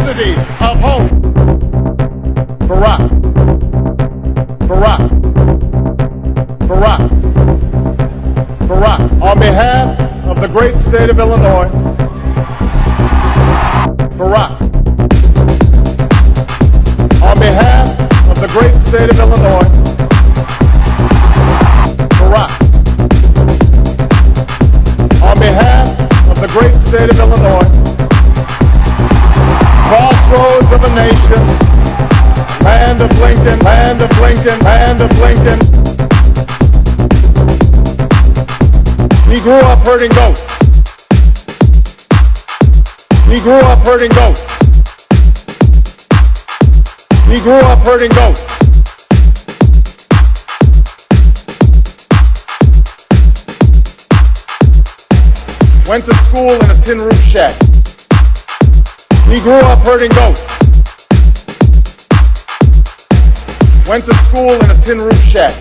humanity of hope. Barack. Barack. Barack. Barack. On behalf of the great state of Illinois, Barack. On behalf of the great state of Illinois, Barack. On behalf of the great state of Illinois, crossroads of a nation, land of Lincoln, land of Lincoln, land of Lincoln. He grew up herding goats. He grew up herding goats. He grew up herding goats. Went to school in a tin roof shack. He grew up herding goats. Went to school in a tin roof shack.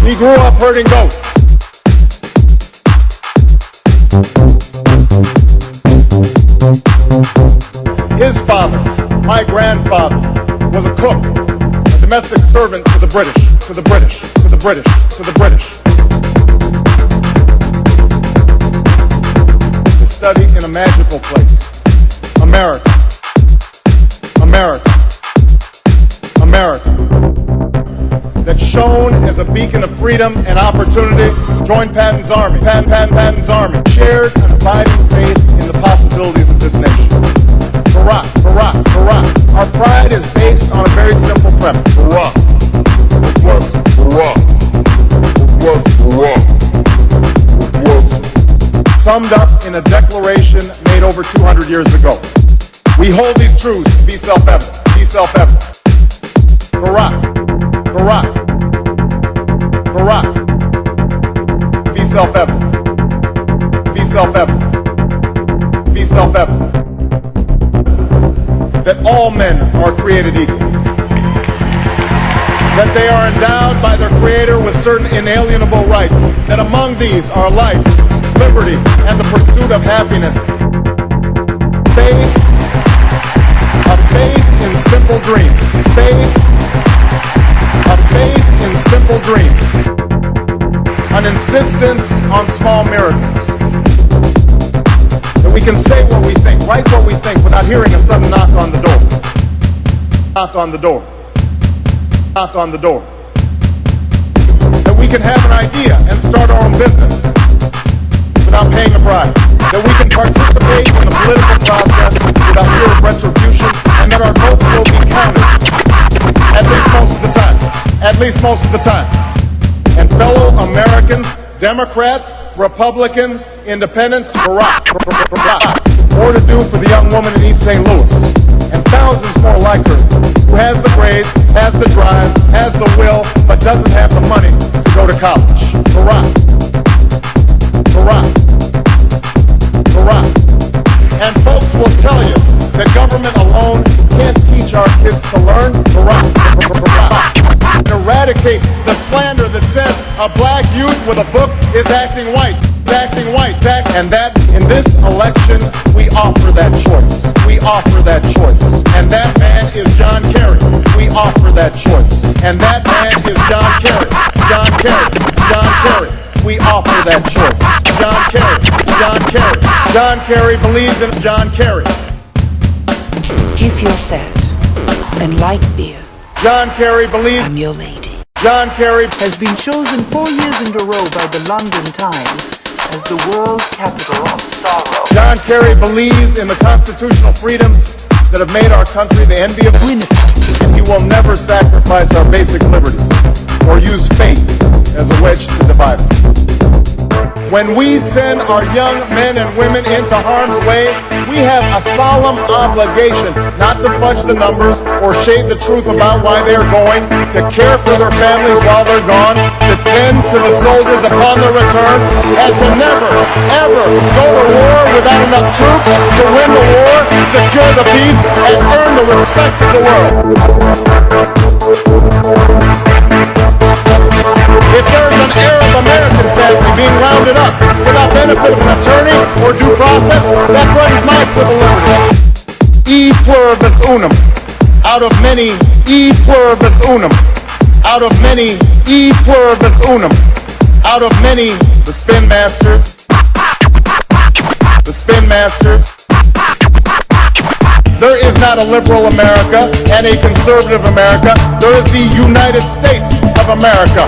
He grew up herding goats. His father, my grandfather, was a cook, a domestic servant to the British, to the British, to the British, to the British. To study in a magical place, America, America, America, that shone as a beacon of freedom and opportunity. Joined Patton's army, Patton's army, shared an abiding faith in the possibilities of this nation. Barack, Barack, Barack. Our pride is based on a very simple premise. Barack, Barack, Barack, Barack, Barack. Summed up in a declaration made over 200 years ago. We hold these truths to be self-evident, be self-evident. Barack, Barack, Barack. Be self-evident, be self-evident, be self-evident. That all men are created equal. That they are endowed by their Creator with certain inalienable rights. That among these are life, liberty, and the pursuit of happiness. Faith, a faith in simple dreams. Faith, a faith in simple dreams. An insistence on small miracles. That we can say what we think, write what we think, without hearing a sudden knock on the door. Knock on the door. Knock on the door. That we can have an idea and start our own business without paying a bribe. That we can participate in the political process without fear of retribution, and that our votes will be counted. At least most of the time. At least most of the time. And fellow Americans, Democrats, Republicans, Independents, Barack, Barack. More to do for the young woman in East St. Louis, and thousands more like her, who has the grades, has the drive, has the will, but doesn't have the money to go to college. Barack, Barack, Barack. And folks will tell you that government alone can't teach our kids to learn. Barack, Barack. Eradicate the slander that says a black youth with a book is acting white, acting white, and that in this election we offer that choice. We offer that choice. And that man is John Kerry. We offer that choice. And that man is John Kerry. John Kerry. John Kerry. We offer that choice. John Kerry. John Kerry. John Kerry believes in John Kerry. If you're sad and like beer, John Kerry believes I'm your lady. John Kerry Has been chosen 4 years in a row by the London Times as the world's capital of sorrow. John Kerry believes in the constitutional freedoms that have made our country the envy of women, and he will never sacrifice our basic liberties or use faith as a wedge to divide us. When we send our young men and women into harm's way, we have a solemn obligation not to fudge the numbers or shade the truth about why they're going, to care for their families while they're gone, to tend to the soldiers upon their return, and to never, ever go to war without enough troops to win the war, secure the peace, and earn the respect of the world. If there's an Arab American family being rounded up without benefit of an attorney or due process, that threatens my civil liberties. pluribus unum. Out of many, e pluribus unum. Out of many, e pluribus unum. Out of many, the spin masters. The spin masters. There is not a liberal America and a conservative America. There is the United States of America.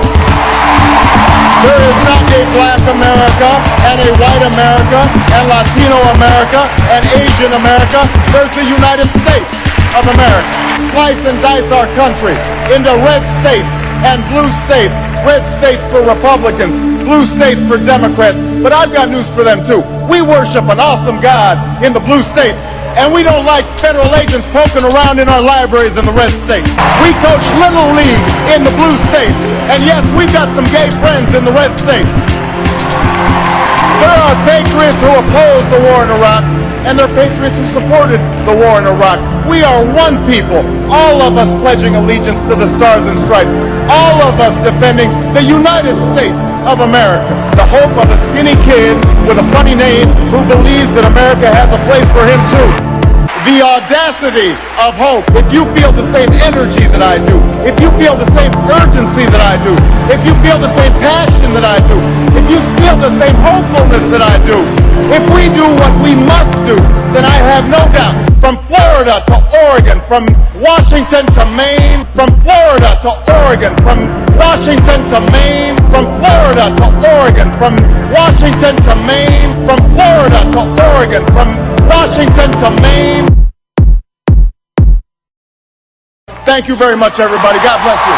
There is not a black America and a white America and Latino America and Asian America. There's the United States of America. Slice and dice our country into red states and blue states. Red states for Republicans, blue states for Democrats. But I've got news for them too. We worship an awesome God in the blue states, and we don't like federal agents poking around in our libraries in the red states. We coach Little League in the blue states, and yes, we've got some gay friends in the red states. There are patriots who opposed the war in Iraq, and there are patriots who supported the war in Iraq. We are one people, all of us pledging allegiance to the Stars and Stripes, all of us defending the United States of America. The hope of a skinny kid with a funny name who believes that America has a place for him too. The audacity of hope. If you feel the same energy that I do, if you feel the same urgency that I do, if you feel the same passion that I do, if you feel the same hopefulness that I do, if we do what we must do, then I have no doubt. From Florida to Oregon, from Washington to Maine, from Florida to Oregon, from Washington to Maine, from Florida to Oregon, from Washington to Maine, from Florida to Oregon, from Washington to Maine. Thank you very much, everybody. God bless you.